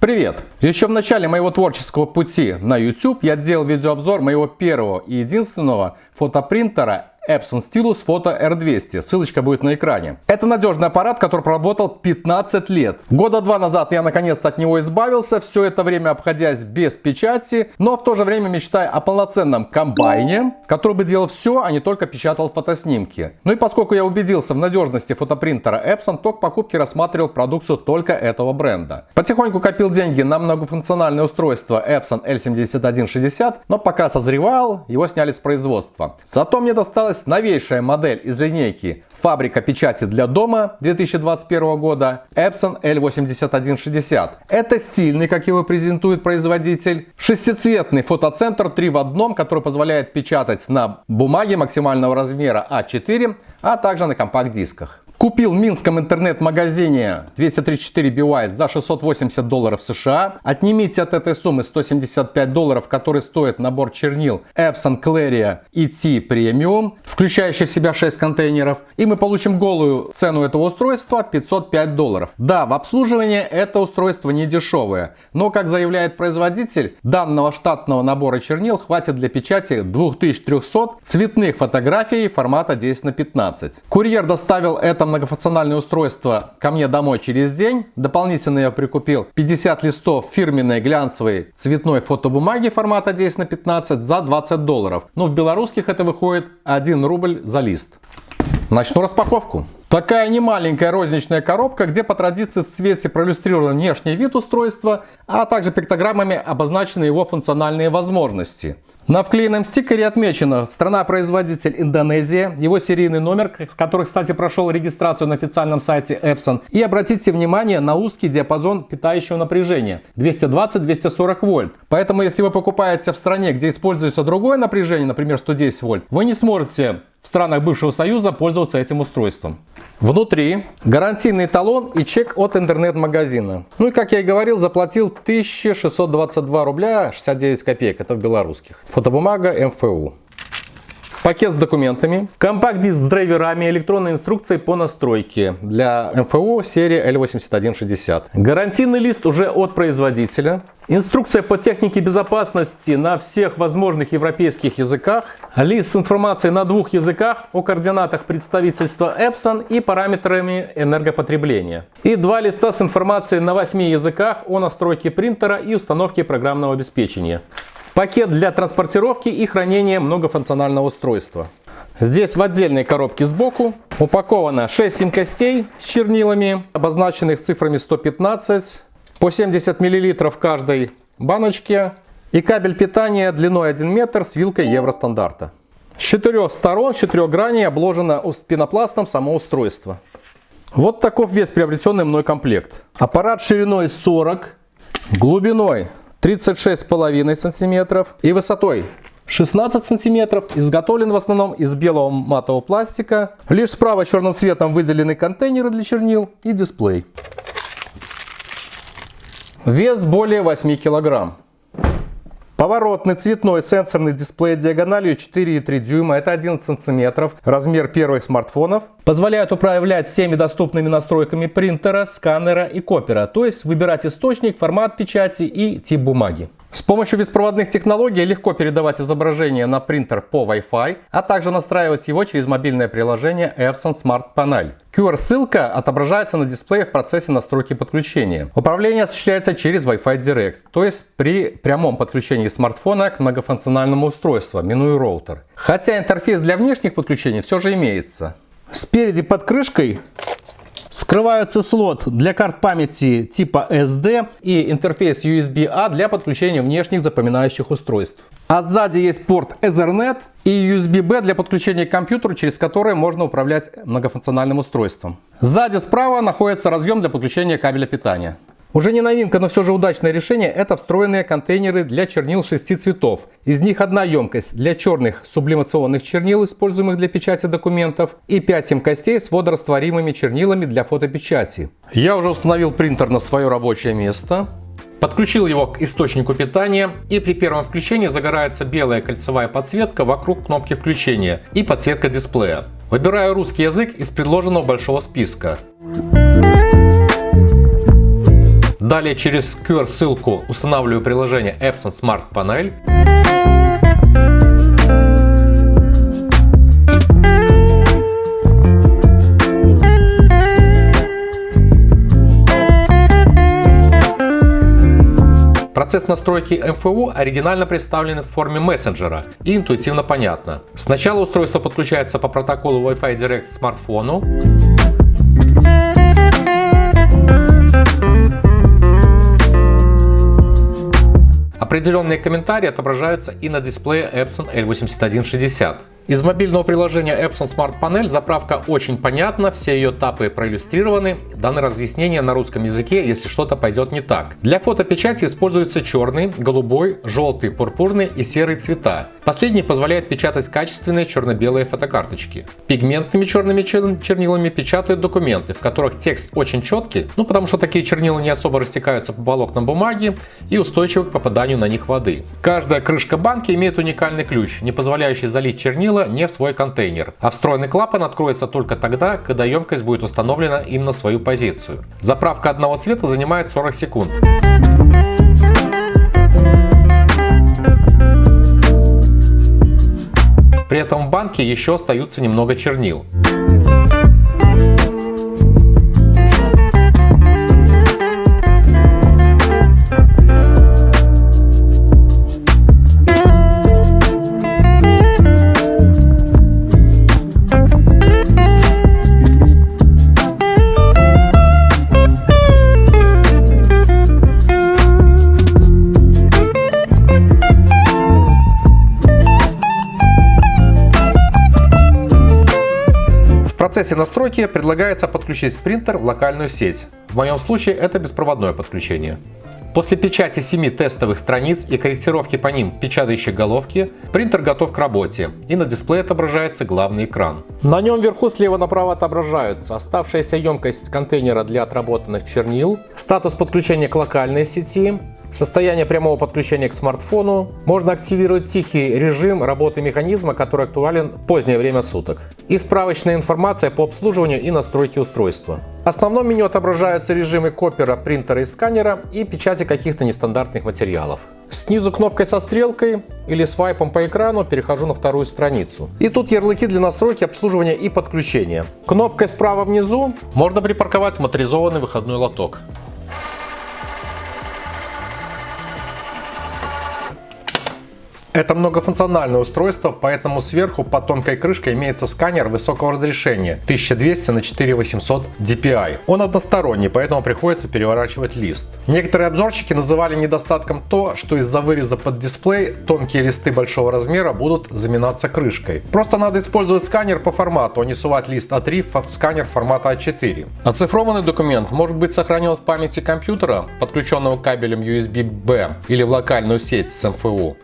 Привет! Еще в начале моего творческого пути на YouTube я делал видеообзор моего первого и единственного фотопринтера Epson Stylus Photo R200. Ссылочка будет на экране. Это надежный аппарат, который проработал 15 лет. Года 2 назад я наконец-то от него избавился, все это время обходясь без печати, но в то же время мечтая о полноценном комбайне, который бы делал все, а не только печатал фотоснимки. Ну и поскольку я убедился в надежности фотопринтера Epson, то к покупке рассматривал продукцию только этого бренда. Потихоньку копил деньги на многофункциональное устройство Epson L7160, но пока созревал, его сняли с производства. Зато мне досталась новейшая модель из линейки «Фабрика печати для дома» 2021 года Epson L8160. Это стильный, как его презентует производитель, шестицветный фотоцентр 3 в 1, который позволяет печатать на бумаге максимального размера А4, а также на компакт-дисках. Купил в минском интернет-магазине 234 BY за $680 США. Отнимите от этой суммы $175, который стоит набор чернил Epson Claria ET Premium, включающий в себя 6 контейнеров. И мы получим голую цену этого устройства $505. Да, в обслуживании это устройство не дешевое, но, как заявляет производитель, данного штатного набора чернил хватит для печати 2300 цветных фотографий формата 10×15. Курьер доставил это многофункциональное устройство ко мне домой через день. Дополнительно я прикупил 50 листов фирменной глянцевой цветной фотобумаги формата 10×15 за $20. Но в белорусских это выходит 1 рубль за лист. Начну распаковку. Такая немаленькая розничная коробка, где по традиции в цвете проиллюстрирован внешний вид устройства, а также пиктограммами обозначены его функциональные возможности. На вклеенном стикере отмечена страна-производитель Индонезия, его серийный номер, который, кстати, прошел регистрацию на официальном сайте Epson. И обратите внимание на узкий диапазон питающего напряжения 220-240 вольт. Поэтому, если вы покупаете в стране, где используется другое напряжение, например 110 вольт, вы не сможете в странах бывшего Союза пользоваться этим устройством. Внутри гарантийный талон и чек от интернет-магазина. Ну и, как я и говорил, заплатил 1622 рубля 69 копеек. Это в белорусских. Фотобумага МФУ. Пакет с документами, компакт-диск с драйверами, электронной инструкцией по настройке для МФУ серии L8160. Гарантийный лист уже от производителя. Инструкция по технике безопасности на всех возможных европейских языках. Лист с информацией на 2 языках о координатах представительства Epson и параметрами энергопотребления. И 2 листа с информацией на 8 языках о настройке принтера и установке программного обеспечения. Пакет для транспортировки и хранения многофункционального устройства. Здесь в отдельной коробке сбоку упаковано 6 сим-костей с чернилами, обозначенных цифрами 115, по 70 мл в каждой баночке, и кабель питания длиной 1 метр с вилкой евростандарта. С 4 сторон, с 4 граней обложено пенопластом само устройство. Вот таков весь приобретенный мной комплект. Аппарат шириной 40, глубиной 36,5 сантиметров и высотой 16 сантиметров. Изготовлен в основном из белого матового пластика. Лишь справа черным цветом выделены контейнеры для чернил и дисплей. Вес более 8 килограмм. Поворотный цветной сенсорный дисплей диагональю 4,3 дюйма, это 11 сантиметров, размер первых смартфонов. Позволяет управлять всеми доступными настройками принтера, сканера и копера, то есть выбирать источник, формат печати и тип бумаги. С помощью беспроводных технологий легко передавать изображение на принтер по Wi-Fi, а также настраивать его через мобильное приложение Epson Smart Panel. QR-ссылка отображается на дисплее в процессе настройки подключения. Управление осуществляется через Wi-Fi Direct, то есть при прямом подключении смартфона к многофункциональному устройству, минуя роутер. Хотя интерфейс для внешних подключений все же имеется. Спереди под крышкой скрывается слот для карт памяти типа SD и интерфейс USB-A для подключения внешних запоминающих устройств. А сзади есть порт Ethernet и USB-B для подключения к компьютеру, через который можно управлять многофункциональным устройством. Сзади справа находится разъем для подключения кабеля питания. Уже не новинка, но все же удачное решение – это встроенные контейнеры для чернил 6 цветов. Из них одна емкость для черных сублимационных чернил, используемых для печати документов, и 5 емкостей с водорастворимыми чернилами для фотопечати. Я уже установил принтер на свое рабочее место. Подключил его к источнику питания, и при первом включении загорается белая кольцевая подсветка вокруг кнопки включения и подсветка дисплея. Выбираю русский язык из предложенного большого списка. Далее через QR-ссылку устанавливаю приложение Epson Smart Panel. Процесс настройки МФУ оригинально представлен в форме мессенджера и интуитивно понятно. Сначала устройство подключается по протоколу Wi-Fi Direct к смартфону. Определенные комментарии отображаются и на дисплее Epson L8160. Из мобильного приложения Epson Smart Panel заправка очень понятна, все ее этапы проиллюстрированы, даны разъяснения на русском языке, если что-то пойдет не так. Для фотопечати используются черный, голубой, желтый, пурпурный и серый цвета. Последний позволяет печатать качественные черно-белые фотокарточки. Пигментными черными чернилами печатают документы, в которых текст очень четкий, потому что такие чернила не особо растекаются по волокнам бумаги и устойчивы к попаданию на них воды. Каждая крышка банки имеет уникальный ключ, не позволяющий залить чернила не в свой контейнер, а встроенный клапан откроется только тогда, когда емкость будет установлена им на свою позицию. Заправка одного цвета занимает 40 секунд. При этом в банке еще остаются немного чернил. В процессе настройки предлагается подключить принтер в локальную сеть. В моем случае это беспроводное подключение. После печати 7 тестовых страниц и корректировки по ним печатающей головки, принтер готов к работе, и на дисплее отображается главный экран. На нем вверху слева направо отображаются оставшаяся емкость контейнера для отработанных чернил, статус подключения к локальной сети, состояние прямого подключения к смартфону. Можно активировать тихий режим работы механизма, который актуален в позднее время суток. И справочная информация по обслуживанию и настройке устройства. В основном меню отображаются режимы копера, принтера и сканера и печати каких-то нестандартных материалов. Снизу кнопкой со стрелкой или свайпом по экрану перехожу на вторую страницу. И тут ярлыки для настройки, обслуживания и подключения. Кнопкой справа внизу можно припарковать моторизованный выходной лоток. Это многофункциональное устройство, поэтому сверху под тонкой крышкой имеется сканер высокого разрешения 1200 на 4800 dpi. Он односторонний, поэтому приходится переворачивать лист. Некоторые обзорщики называли недостатком то, что из-за выреза под дисплей тонкие листы большого размера будут заминаться крышкой. Просто надо использовать сканер по формату, а не сувать лист А3 в сканер формата А4. Оцифрованный документ может быть сохранен в памяти компьютера, подключенного кабелем USB-B или в локальную сеть с МФУ.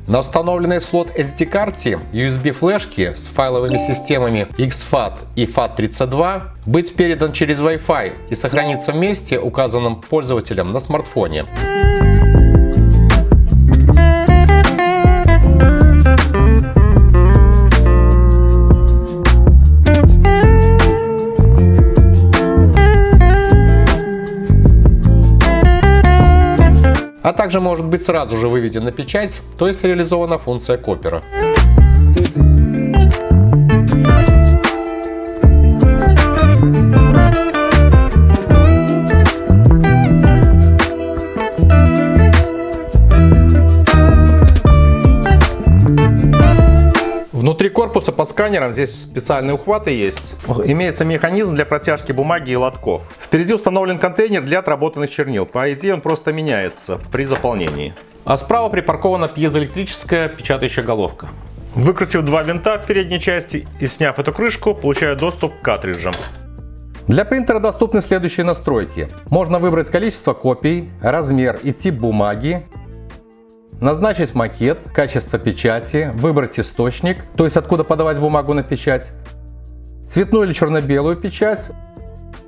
На установленной в слот SD-карте USB-флешки с файловыми системами exFAT и FAT32 быть передан через Wi-Fi и сохраниться в месте, указанном пользователем на смартфоне. А также может быть сразу же выведен на печать, то есть реализована функция копера. Внутри корпуса под сканером, здесь специальные ухваты есть, имеется механизм для протяжки бумаги и лотков. Впереди установлен контейнер для отработанных чернил. По идее он просто меняется при заполнении. А справа припаркована пьезоэлектрическая печатающая головка. Выкрутив два винта в передней части и сняв эту крышку, получаю доступ к картриджам. Для принтера доступны следующие настройки. Можно выбрать количество копий, размер и тип бумаги, назначить макет, качество печати, выбрать источник, то есть откуда подавать бумагу на печать, цветную или черно-белую печать,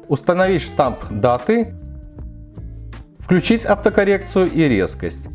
установить штамп даты, включить автокоррекцию и резкость.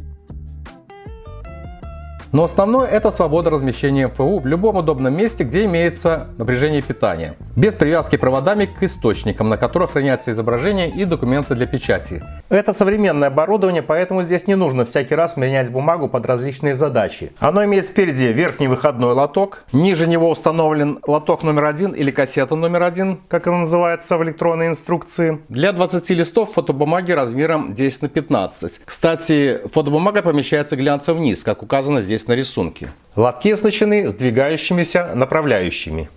Но основное это свобода размещения МФУ в любом удобном месте, где имеется напряжение питания, без привязки проводами к источникам, на которых хранятся изображения и документы для печати. Это современное оборудование, поэтому здесь не нужно всякий раз менять бумагу под различные задачи. Оно имеет спереди верхний выходной лоток, ниже него установлен лоток номер 1 или кассета номер 1, как это называется в электронной инструкции, для 20 листов фотобумаги размером 10 на 15. Кстати, фотобумага помещается глянцем вниз, как указано здесь на рисунке. Лотки оснащены сдвигающимися направляющими.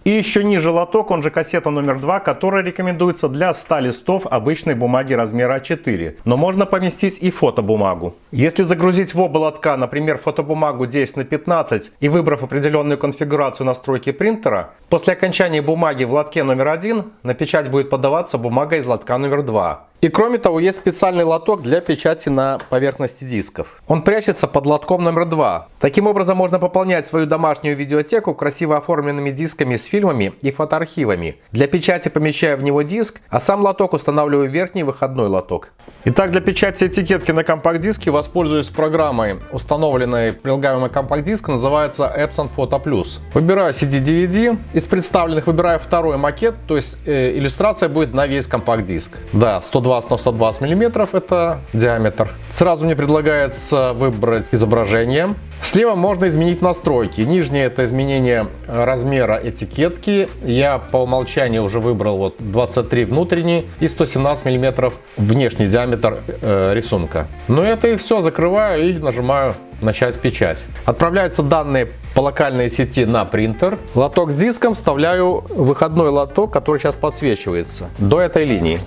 И еще ниже лоток, он же кассета номер 2, которая рекомендуется для 100 листов обычной бумаги размера А4. Но можно поместить и фотобумагу. Если загрузить в оба лотка, например, фотобумагу 10 на 15 и выбрав определенную конфигурацию настройки принтера, после окончания бумаги в лотке номер 1 на печать будет подаваться бумага из лотка номер 2. И кроме того, есть специальный лоток для печати на поверхности дисков. Он прячется под лотком номер 2. Таким образом можно пополнять свою домашнюю видеотеку красиво оформленными дисками с фильмами и фотоархивами. Для печати помещаю в него диск, а сам лоток устанавливаю в верхний выходной лоток. Итак, для печати этикетки на компакт-диске воспользуюсь программой, установленной прилагаемый компакт-диск, называется Epson Photo Plus. Выбираю CD-DVD, из представленных выбираю второй макет, то есть иллюстрация будет на весь компакт-диск. Да, 120 на 120 мм это диаметр. Сразу мне предлагается выбрать изображение. Слева можно изменить настройки. Нижнее это изменение размера этикетки. Я по умолчанию уже выбрал вот 23 внутренний и 117 мм внешний диаметр рисунка. Ну это и все. Закрываю и нажимаю начать печать. Отправляются данные по локальной сети на принтер. Лоток с диском вставляю в выходной лоток, который сейчас подсвечивается до этой линии.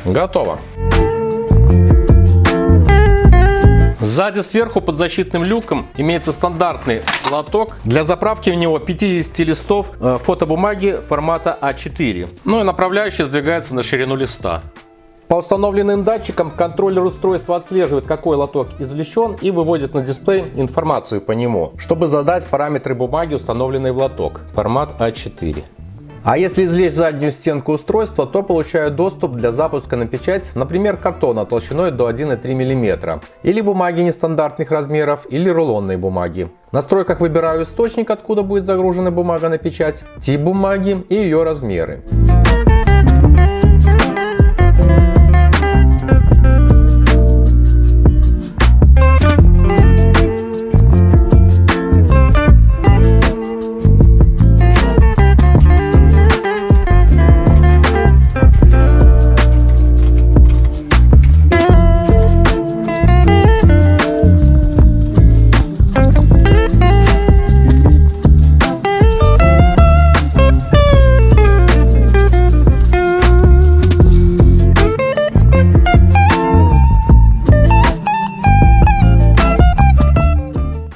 Готово. Сзади сверху под защитным люком имеется стандартный лоток для заправки в него 50 листов фотобумаги формата А4. Ну и направляющий сдвигается на ширину листа. По установленным датчикам контроллер устройства отслеживает, какой лоток извлечен, и выводит на дисплей информацию по нему, чтобы задать параметры бумаги, установленной в лоток, формат А4. А если извлечь заднюю стенку устройства, то получаю доступ для запуска на печать, например, картона толщиной до 1,3 мм, или бумаги нестандартных размеров, или рулонной бумаги. В настройках выбираю источник, откуда будет загружена бумага на печать, тип бумаги и ее размеры.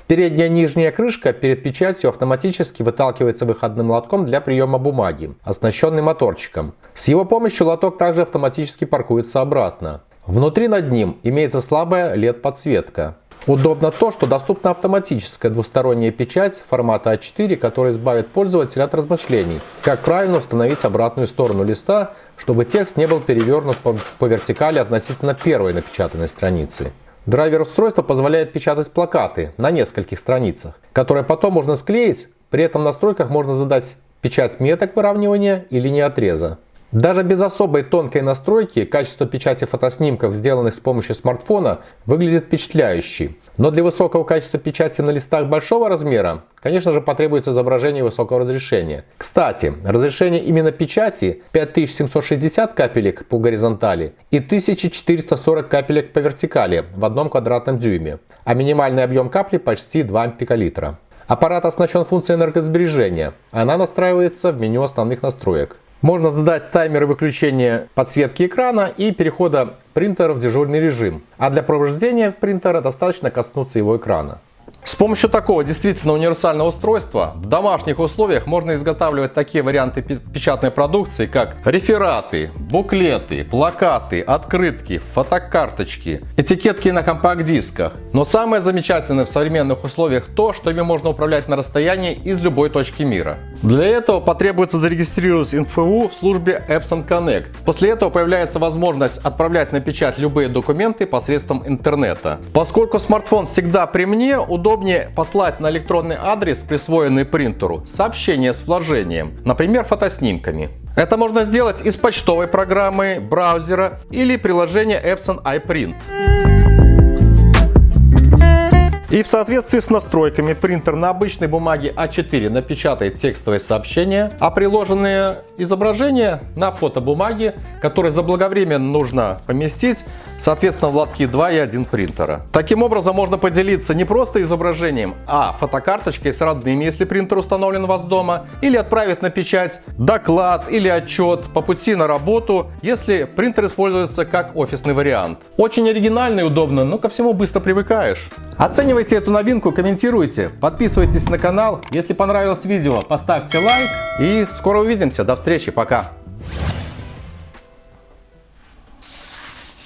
Передняя нижняя крышка перед печатью автоматически выталкивается выходным лотком для приема бумаги, оснащенный моторчиком. С его помощью лоток также автоматически паркуется обратно. Внутри над ним имеется слабая LED-подсветка. Удобно то, что доступна автоматическая двусторонняя печать формата А4, которая избавит пользователя от размышлений, как правильно установить обратную сторону листа, чтобы текст не был перевернут по вертикали относительно первой напечатанной страницы. Драйвер устройства позволяет печатать плакаты на нескольких страницах, которые потом можно склеить, при этом в настройках можно задать печать меток выравнивания и линии отреза. Даже без особой тонкой настройки качество печати фотоснимков, сделанных с помощью смартфона, выглядит впечатляюще. Но для высокого качества печати на листах большого размера, конечно же, потребуется изображение высокого разрешения. Кстати, разрешение именно печати 5760 капелек по горизонтали и 1440 капелек по вертикали в 1 квадратном дюйме, а минимальный объем капли почти 2 пиколитра. Аппарат оснащен функцией энергосбережения. Она настраивается в меню основных настроек. Можно задать таймеры выключения подсветки экрана и перехода принтера в дежурный режим. А для провождения принтера достаточно коснуться его экрана. С помощью такого действительно универсального устройства в домашних условиях можно изготавливать такие варианты печатной продукции, как рефераты, буклеты, плакаты, открытки, фотокарточки, этикетки на компакт-дисках. Но самое замечательное в современных условиях то, что ими можно управлять на расстоянии из любой точки мира. Для этого потребуется зарегистрировать НФУ в службе Epson Connect. После этого появляется возможность отправлять на печать любые документы посредством интернета. Поскольку смартфон всегда при мне, удобнее послать на электронный адрес, присвоенный принтеру, сообщение с вложением, например, фотоснимками. Это можно сделать из почтовой программы, браузера или приложения Epson iPrint. И в соответствии с настройками принтер на обычной бумаге А4 напечатает текстовое сообщение, а приложенные изображения на фотобумаге, которые заблаговременно нужно поместить, соответственно, в лотки 2 и 1 принтера. Таким образом, можно поделиться не просто изображением, а фотокарточкой с родными, если принтер установлен у вас дома, или отправить на печать доклад или отчет по пути на работу, если принтер используется как офисный вариант. Очень оригинально и удобно, но ко всему быстро привыкаешь. Оценивайте эту новинку, комментируйте, подписывайтесь на канал. Если понравилось видео, поставьте лайк и скоро увидимся. До встречи, пока!